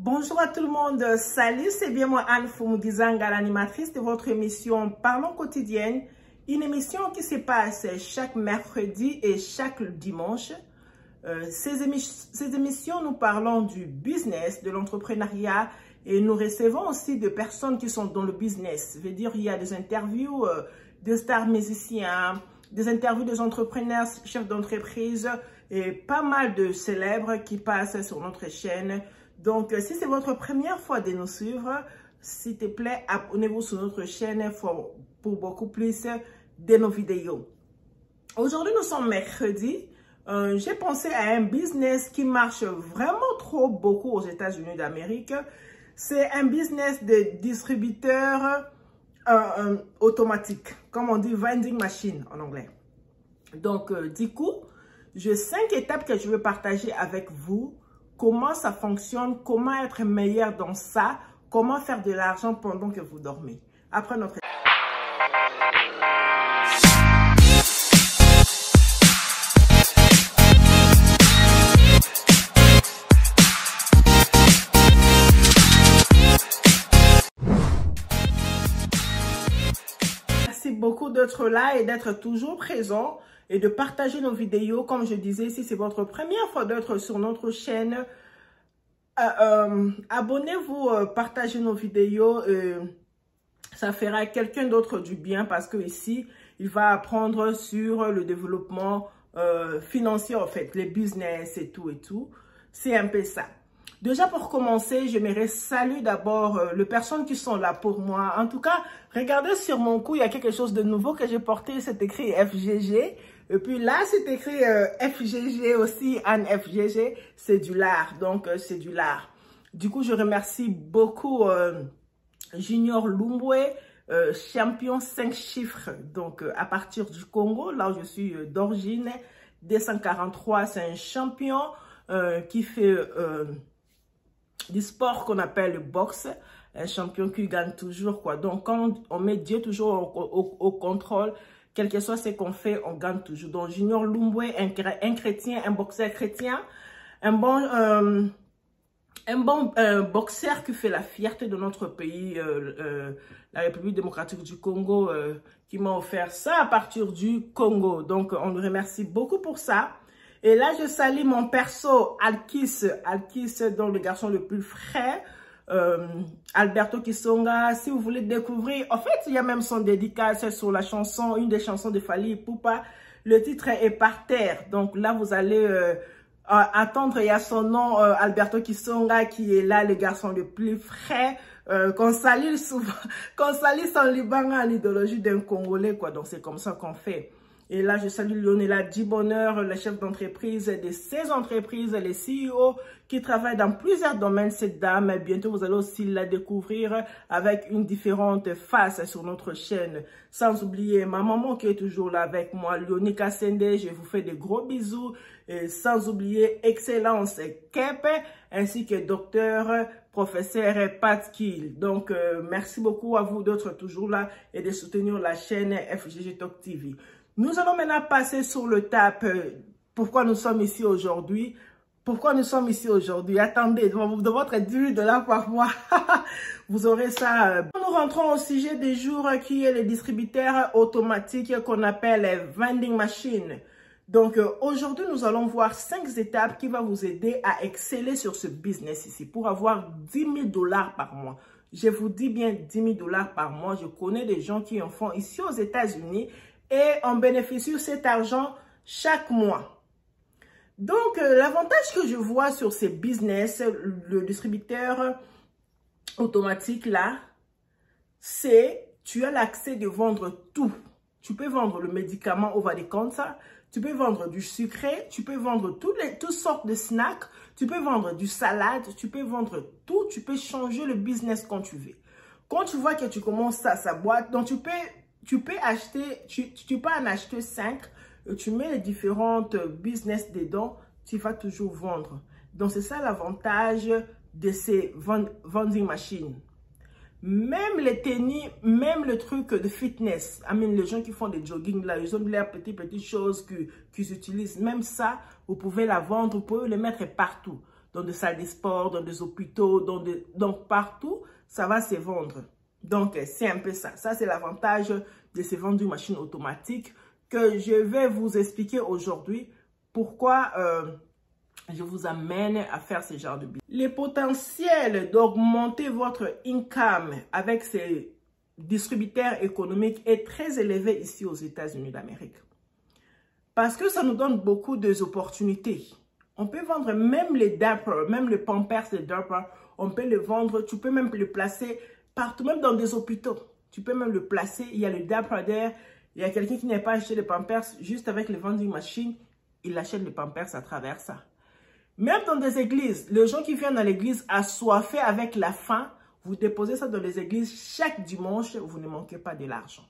Bonjour à tout le monde, salut, c'est bien moi Anne Fumugizanga, l'animatrice de votre émission Parlons quotidienne, une émission qui se passe chaque mercredi et chaque dimanche. Ces émissions, nous parlons du business, de l'entrepreneuriat et nous recevons aussi des personnes qui sont dans le business. Je veux dire, il y a des interviews de stars musiciens, des interviews des entrepreneurs, chefs d'entreprise et pas mal de célèbres qui passent sur notre chaîne. Donc, si c'est votre première fois de nous suivre, s'il te plaît, abonnez-vous sur notre chaîne pour beaucoup plus de nos vidéos. Aujourd'hui, nous sommes mercredi. J'ai pensé à un business qui marche vraiment beaucoup aux États-Unis d'Amérique. C'est un business de distributeur automatique, comme on dit vending machine en anglais. Donc, du coup, j'ai 5 étapes que je veux partager avec vous. Comment ça fonctionne, comment être meilleur dans ça, comment faire de l'argent pendant que vous dormez. Après notre... Merci beaucoup d'être là et d'être toujours présent et de partager nos vidéos. Comme je disais, si c'est votre première fois d'être sur notre chaîne, abonnez-vous, partagez nos vidéos. Ça fera quelqu'un d'autre du bien parce que ici, il va apprendre sur le développement financier, en fait, les business et tout. C'est un peu ça. Déjà, pour commencer, j'aimerais saluer d'abord les personnes qui sont là pour moi. En tout cas, regardez sur mon cou, il y a quelque chose de nouveau que j'ai porté. C'est écrit FGG. Et puis là, c'est écrit FGG aussi, Anne FGG. C'est du lard. Donc, c'est du lard. Du coup, je remercie beaucoup Junior Lumbwe, champion 5 chiffres. Donc, à partir du Congo, là où je suis d'origine, 243, c'est un champion qui fait... du sport qu'on appelle le boxe, un champion qui gagne toujours, quoi. Donc, quand on met Dieu toujours au contrôle, quel que soit ce qu'on fait, on gagne toujours. Donc, Junior Lumbwe, un chrétien, un boxeur chrétien, un bon boxeur qui fait la fierté de notre pays, la République démocratique du Congo, qui m'a offert ça à partir du Congo. Donc, on le remercie beaucoup pour ça. Et là, je salue mon perso, Alkis, donc le garçon le plus frais, Alberto Kisonga. Si vous voulez découvrir, en fait, il y a même son dédicace sur la chanson, une des chansons de Fally Ipupa. Le titre est Par terre. Donc là, vous allez attendre, il y a son nom, Alberto Kisonga, qui est là, le garçon le plus frais, qu'on salue souvent, qu'on salue sans Liban, l'idéologie d'un Congolais, quoi. Donc c'est comme ça qu'on fait. Et là, je salue Lionela Dibonheur, le chef d'entreprise de ces entreprises, les CEO qui travaillent dans plusieurs domaines. Cette dame, bientôt, vous allez aussi la découvrir avec une différente face sur notre chaîne. Sans oublier ma maman qui est toujours là avec moi, Lionika Sende. Je vous fais des gros bisous. Et sans oublier Excellence Kepe, ainsi que docteur, professeur Pat Kiel. Donc, merci beaucoup à vous d'être toujours là et de soutenir la chaîne FGG Talk TV. Nous allons maintenant passer sur le tap. Pourquoi nous sommes ici aujourd'hui? Pourquoi nous sommes ici aujourd'hui? Attendez, de votre $10 par mois, vous aurez ça. Nous rentrons au sujet du jour qui est les distributeurs automatiques qu'on appelle les vending machines. Donc aujourd'hui, nous allons voir 5 étapes qui vont vous aider à exceller sur ce business ici pour avoir $10,000 par mois. Je vous dis bien $10,000 par mois. Je connais des gens qui en font ici aux États-Unis et on bénéficie de cet argent chaque mois. Donc, l'avantage que je vois sur ces business, le distributeur automatique là, c'est tu as l'accès de vendre tout. Tu peux vendre le médicament over the counter, tu peux vendre du sucré, tu peux vendre toutes sortes de snacks, tu peux vendre du salade, tu peux vendre tout, tu peux changer le business quand tu veux. Quand tu vois que tu commences sa boîte, donc tu peux acheter, tu peux en acheter 5, tu mets les différentes business dedans, tu vas toujours vendre. Donc, c'est ça l'avantage de ces vending machines. Même les tennis, même le truc de fitness, les gens qui font des jogging là, ils ont leurs petites choses qu'ils utilisent. Même ça, vous pouvez la vendre, vous pouvez les mettre partout. dans des salles de sport, dans des hôpitaux, donc partout, ça va se vendre. Donc, c'est un peu ça. Ça, c'est l'avantage de ces vending machines automatiques que je vais vous expliquer aujourd'hui pourquoi je vous amène à faire ce genre de business. Le potentiel d'augmenter votre income avec ces distributeurs économiques est très élevé ici aux États-Unis d'Amérique. Parce que ça nous donne beaucoup d'opportunités. On peut vendre même les diapers, même les Pampers de diapers, on peut le vendre, tu peux même le placer partout, même dans des hôpitaux. Tu peux même le placer, il y a le diaper there, il y a quelqu'un qui n'a pas acheté les Pampers, juste avec les vending machines, il achète les Pampers à travers ça. Même dans des églises, les gens qui viennent dans l'église assoiffés avec la faim, vous déposez ça dans les églises chaque dimanche, vous ne manquez pas de l'argent.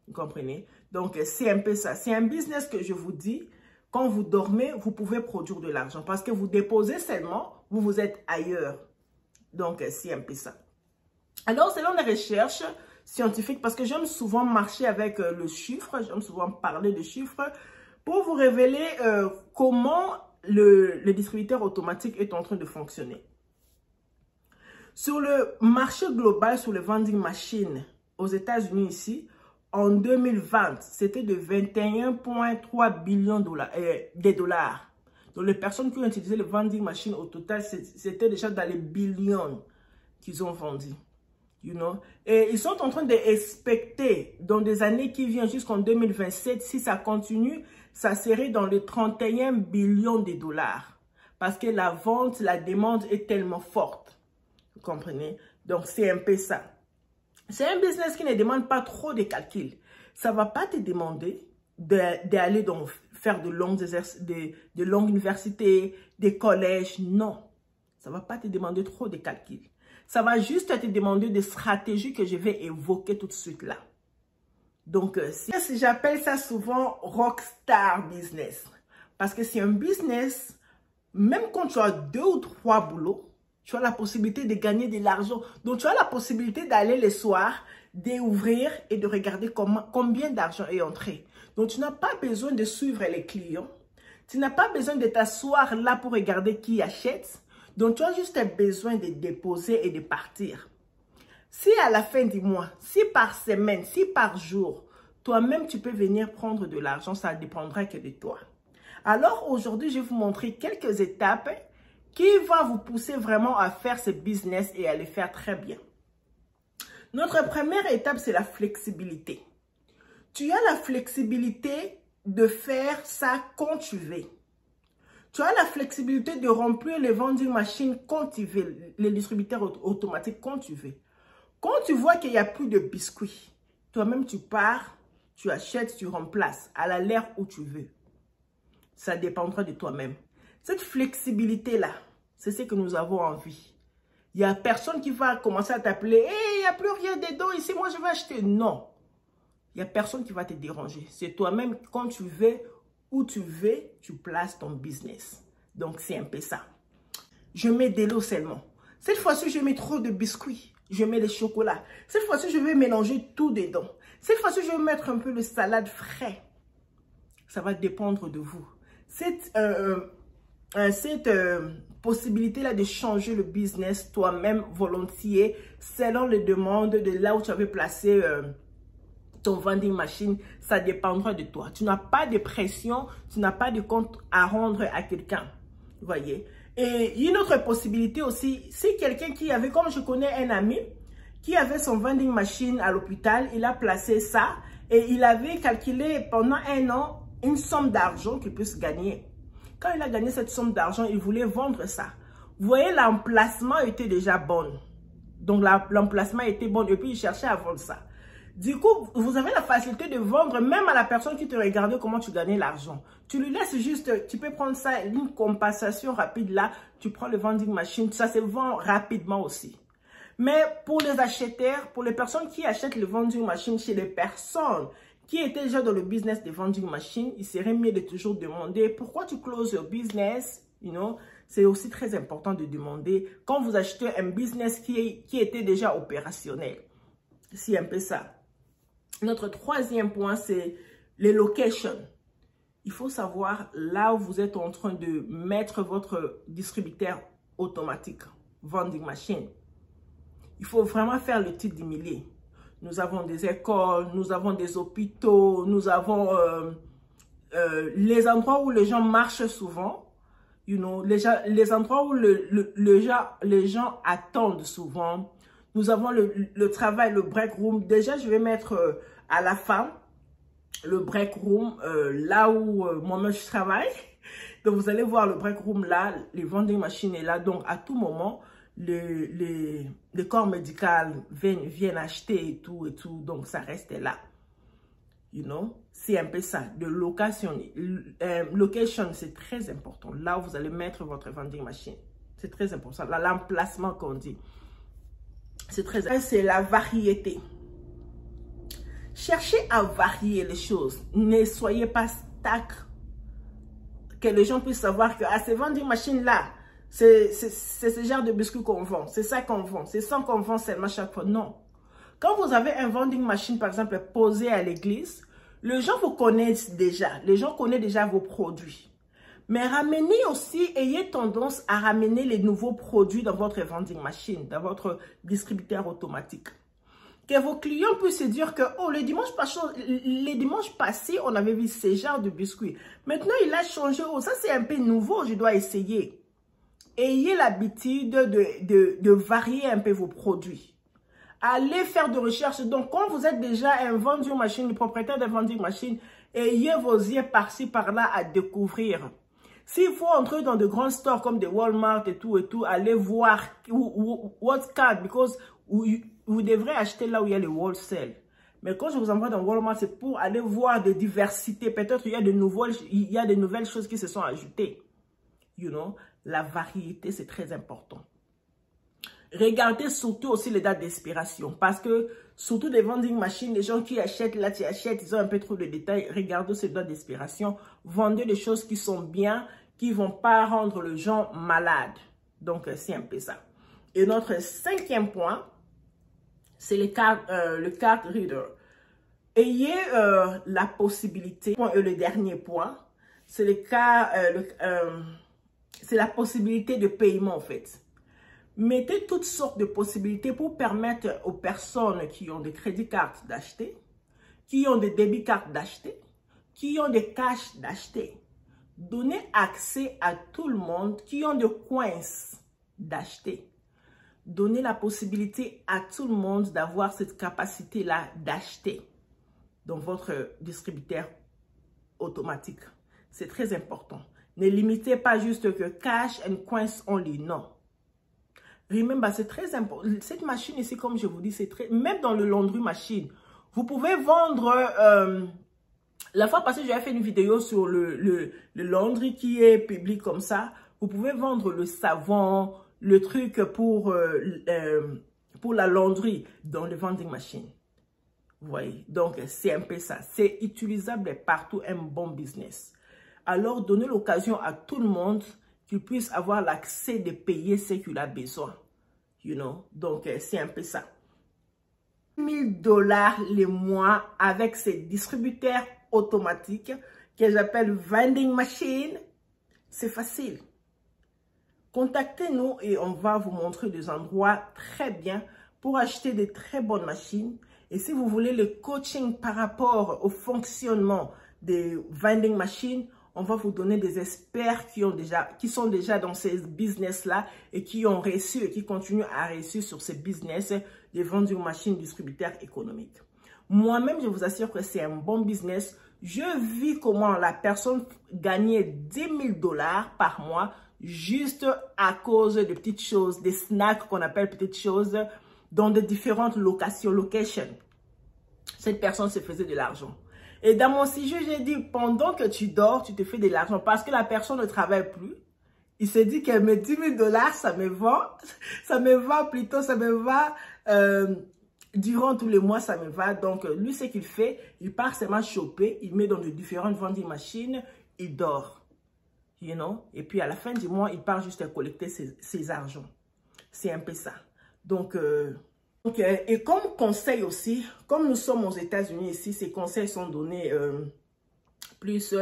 Vous comprenez? Donc, c'est un peu ça. C'est un business que je vous dis, quand vous dormez, vous pouvez produire de l'argent. Parce que vous déposez seulement, vous êtes ailleurs. Donc, c'est un peu ça. Alors, selon les recherches scientifiques, parce que j'aime souvent marcher avec le chiffre, j'aime souvent parler de chiffres, pour vous révéler comment le distributeur automatique est en train de fonctionner. Sur le marché global, sur les vending machines aux États-Unis ici, en 2020, c'était de 21,3 billions de dollars. Donc, les personnes qui ont utilisé les vending machines au total, c'était déjà dans les billions qu'ils ont vendu. You know? Et ils sont en train d'expecter dans des années qui viennent jusqu'en 2027, si ça continue, ça serait dans les 31 billions de dollars. Parce que la vente, la demande est tellement forte. Vous comprenez? Donc, c'est un peu ça. C'est un business qui ne demande pas trop de calculs. Ça ne va pas te demander d'aller faire de longues universités, des collèges. Non. Ça ne va pas te demander trop de calculs. Ça va juste te demander des stratégies que je vais évoquer tout de suite là. Donc, j'appelle ça souvent rockstar business. Parce que c'est un business, même quand tu as 2 ou 3 boulots, tu as la possibilité de gagner de l'argent. Donc, tu as la possibilité d'aller le soir, d'ouvrir et de regarder combien d'argent est entré. Donc, tu n'as pas besoin de suivre les clients. Tu n'as pas besoin de t'asseoir là pour regarder qui achète. Donc, tu as juste besoin de déposer et de partir. Si à la fin du mois, si par semaine, si par jour, toi-même, tu peux venir prendre de l'argent, ça ne dépendra que de toi. Alors, aujourd'hui, je vais vous montrer quelques étapes qui vont vous pousser vraiment à faire ce business et à le faire très bien. Notre première étape, c'est la flexibilité. Tu as la flexibilité de faire ça quand tu veux. Tu as la flexibilité de remplir les vending machines quand tu veux, les distributeurs automatiques quand tu veux. Quand tu vois qu'il n'y a plus de biscuits, toi-même tu pars, tu achètes, tu remplaces à l'heure où tu veux. Ça dépendra de toi-même. Cette flexibilité-là, c'est ce que nous avons envie. Il n'y a personne qui va commencer à t'appeler « Hey, il n'y a plus rien dedans ici, moi je vais acheter. » Non. Il n'y a personne qui va te déranger. C'est toi-même, quand tu veux, où tu veux, tu places ton business. Donc, c'est un peu ça. Je mets de l'eau seulement. Cette fois-ci, je mets trop de biscuits. Je mets le chocolat. Cette fois-ci, je vais mélanger tout dedans. Cette fois-ci, je vais mettre un peu de salade frais. Ça va dépendre de vous. Cette possibilité-là de changer le business toi-même volontiers, selon les demandes de là où tu avais placé ton vending machine, ça dépendra de toi. Tu n'as pas de pression, tu n'as pas de compte à rendre à quelqu'un. Vous voyez? Et une autre possibilité aussi, c'est quelqu'un qui avait, comme je connais un ami, qui avait son vending machine à l'hôpital, il a placé ça et il avait calculé pendant 1 an une somme d'argent qu'il puisse gagner. Quand il a gagné cette somme d'argent, il voulait vendre ça. Vous voyez, l'emplacement était déjà bon. Donc, l'emplacement était bon et puis il cherchait à vendre ça. Du coup, vous avez la facilité de vendre même à la personne qui te regardait comment tu gagnais l'argent. Tu lui laisses juste, tu peux prendre ça, une compensation rapide là, tu prends le vending machine, ça se vend rapidement aussi. Mais pour les acheteurs, pour les personnes qui achètent le vending machine chez les personnes qui étaient déjà dans le business des vending machines, il serait mieux de toujours demander pourquoi tu closes your business, you know. C'est aussi très important de demander quand vous achetez un business qui était déjà opérationnel. C'est un peu ça. Notre troisième point, c'est les locations. Il faut savoir là où vous êtes en train de mettre votre distributeur automatique, vending machine. Il faut vraiment faire le type du millier. Nous avons des écoles, nous avons des hôpitaux, nous avons les endroits où les gens marchent souvent. You know, les endroits où les gens attendent souvent. Nous avons le travail, le break room. Déjà, je vais mettre à la fin le break room là où moi-même je travaille. Donc, vous allez voir le break room là, les vending machines est là. Donc, à tout moment, les corps médicaux viennent acheter et tout. Donc, ça reste là. You know, c'est un peu ça. De location. Location, c'est très important. Là où vous allez mettre votre vending machine. C'est très important. Là, l'emplacement qu'on dit. C'est très important. C'est la variété. Cherchez à varier les choses. Ne soyez pas stack. Que les gens puissent savoir que ces vending machines-là, c'est ce genre de biscuits qu'on vend. C'est ça qu'on vend. C'est ça qu'on vend seulement chaque fois. Non. Quand vous avez un vending machine, par exemple, posé à l'église, les gens vous connaissent déjà. Les gens connaissent déjà vos produits. Mais ramenez aussi, ayez tendance à ramener les nouveaux produits dans votre vending machine, dans votre distributeur automatique. Que vos clients puissent se dire que, oh, les dimanches passés, on avait vu ce genre de biscuits. Maintenant, il a changé. Oh, ça, c'est un peu nouveau, je dois essayer. Ayez l'habitude de varier un peu vos produits. Allez faire de recherche. Donc, quand vous êtes déjà un vending machine, le propriétaire de vending machine, ayez vos yeux par-ci, par-là à découvrir. S'il faut entrer dans de grands stores comme des Walmart et tout, allez voir what's card, because vous devrez acheter là où il y a les wholesale. Mais quand je vous envoie dans Walmart, c'est pour aller voir des diversités. Peut-être il y a de nouvelles choses qui se sont ajoutées. You know, la variété, c'est très important. Regardez surtout aussi les dates d'expiration. Parce que, surtout des vending machines, les gens qui achètent, là, tu achètes, ils ont un peu trop de détails. Regardez ces dates d'expiration. Vendez des choses qui sont bien, qui ne vont pas rendre les gens malades. Donc, c'est un peu ça. Et notre 5e point, c'est le card reader. Ayez la possibilité, et le dernier point, c'est c'est la possibilité de paiement en fait. Mettez toutes sortes de possibilités pour permettre aux personnes qui ont des crédits cartes d'acheter, qui ont des débits cartes d'acheter, qui ont des cash d'acheter. Donnez accès à tout le monde qui ont des coins d'acheter. Donnez la possibilité à tout le monde d'avoir cette capacité-là d'acheter dans votre distributeur automatique. C'est très important. Ne limitez pas juste que cash and coins only, non. Remember, c'est très important. Cette machine ici, comme je vous dis, c'est très... Même dans le laundry machine, vous pouvez vendre... la fois passée, j'avais fait une vidéo sur le laundry qui est public comme ça. Vous pouvez vendre le savon, le truc pour la laundry dans le vending machine. Vous voyez? Donc, c'est un peu ça. C'est utilisable partout, un bon business. Alors, donnez l'occasion à tout le monde qu'il puisse avoir l'accès de payer ce qu'il a besoin. You know? Donc, c'est un peu ça. $1000 les mois avec ces distributeurs automatiques que j'appelle vending machine. C'est facile. Contactez-nous et on va vous montrer des endroits très bien pour acheter des très bonnes machines. Et si vous voulez le coaching par rapport au fonctionnement des vending machines, on va vous donner des experts qui sont déjà dans ces business-là et qui ont réussi et qui continuent à réussir sur ces business de vending machines distributeurs économiques. Moi-même, je vous assure que c'est un bon business. Je vis comment la personne gagnait $10 000 par mois juste à cause de petites choses, des snacks qu'on appelle petites choses dans de différentes locations. Cette personne se faisait de l'argent. Et dans mon sujet, j'ai dit, pendant que tu dors, tu te fais de l'argent parce que la personne ne travaille plus. Il s'est dit qu'elle met $10 000, ça me va durant tous les mois, ça me va. Donc, lui, ce qu'il fait, il part seulement choper, il met dans de différentes vending machines, il dort. You know? Et puis, à la fin du mois, il part juste à collecter ses argents. C'est un peu ça. Donc, et comme conseil aussi, comme nous sommes aux États-Unis ici, ces conseils sont donnés plus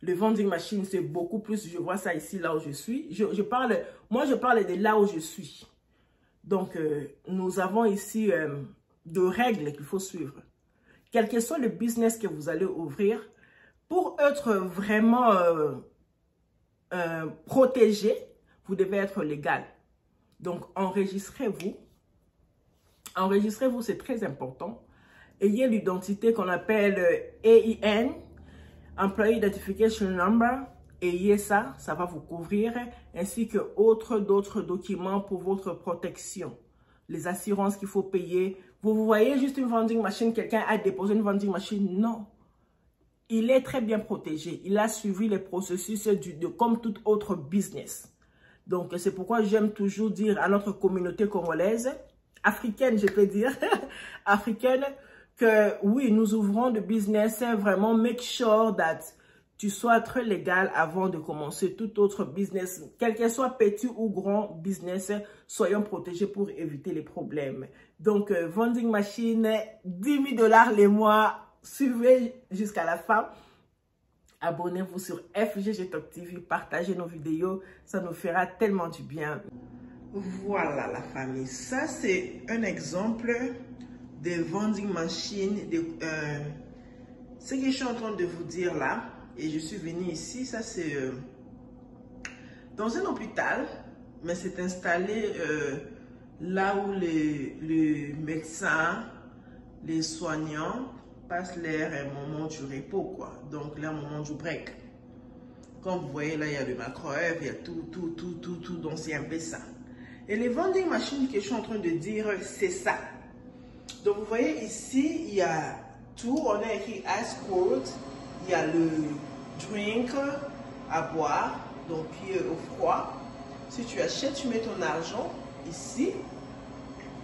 le vending machine, c'est beaucoup plus. Je vois ça ici, là où je suis. Moi, je parle de là où je suis. Donc, nous avons ici de règles qu'il faut suivre. Quel que soit le business que vous allez ouvrir, pour être vraiment protégé, vous devez être légal. Donc, enregistrez-vous. Enregistrez-vous, c'est très important. Ayez l'identité qu'on appelle EIN, Employee Identification Number. Ayez ça, ça va vous couvrir, ainsi que d'autres documents pour votre protection. Les assurances qu'il faut payer. Vous voyez juste une vending machine, quelqu'un a déposé une vending machine. Non. Il est très bien protégé. Il a suivi les processus comme tout autre business. Donc, c'est pourquoi j'aime toujours dire à notre communauté congolaise, africaine, je peux dire, africaine, que oui, nous ouvrons de business, vraiment make sure that tu sois très légal avant de commencer tout autre business. Quel que soit petit ou grand business, soyons protégés pour éviter les problèmes. Donc, vending machine, 10 000 $ les mois, suivez jusqu'à la fin. Abonnez-vous sur FGG Top TV, partagez nos vidéos, ça nous fera tellement du bien. Voilà la famille, ça c'est un exemple de vending machine, ce que je suis en train de vous dire là, et je suis venue ici, ça c'est dans un hôpital, mais c'est installé là où les médecins, les soignants passent leur moment du repos, quoi. Donc leur moment du break. Comme vous voyez là, il y a le macro-œuvre, il y a tout, donc c'est un peu ça. Et les vending machines que je suis en train de dire, c'est ça. Donc vous voyez ici, il y a tout, on a écrit ice cold, il y a le drink à boire, donc qui est au froid. Si tu achètes, tu mets ton argent ici.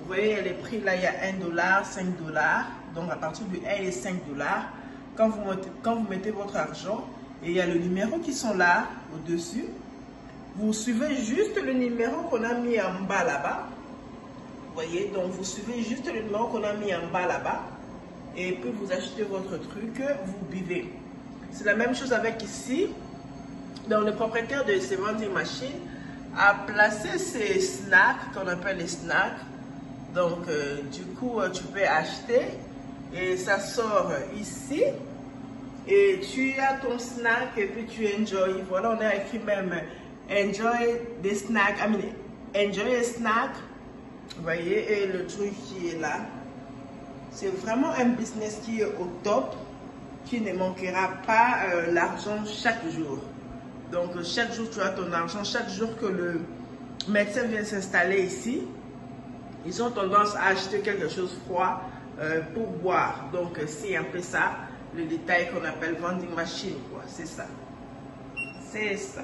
Vous voyez, il y a les prix là, il y a 1 $, 5 $. Donc à partir de 1 et 5 $, quand vous mettez votre argent, et il y a le numéro qui sont là, au-dessus, vous suivez juste le numéro qu'on a mis en bas là-bas. Vous voyez, donc vous suivez juste le numéro qu'on a mis en bas là-bas. Et puis vous achetez votre truc, vous buvez. C'est la même chose avec ici. Donc le propriétaire de ces vending machines a placé ces snacks, qu'on appelle les snacks. Donc du coup, tu peux acheter et ça sort ici. Et tu as ton snack et puis tu enjoy. Voilà, on a écrit même enjoy the snack. I mean, enjoy a snack. Vous voyez, et le truc qui est là. C'est vraiment un business qui est au top, qui ne manquera pas l'argent chaque jour. Donc chaque jour tu as ton argent, chaque jour que le médecin vient s'installer ici, ils ont tendance à acheter quelque chose froid pour boire. Donc c'est un peu ça, le détail qu'on appelle vending machine, quoi. C'est ça. C'est ça.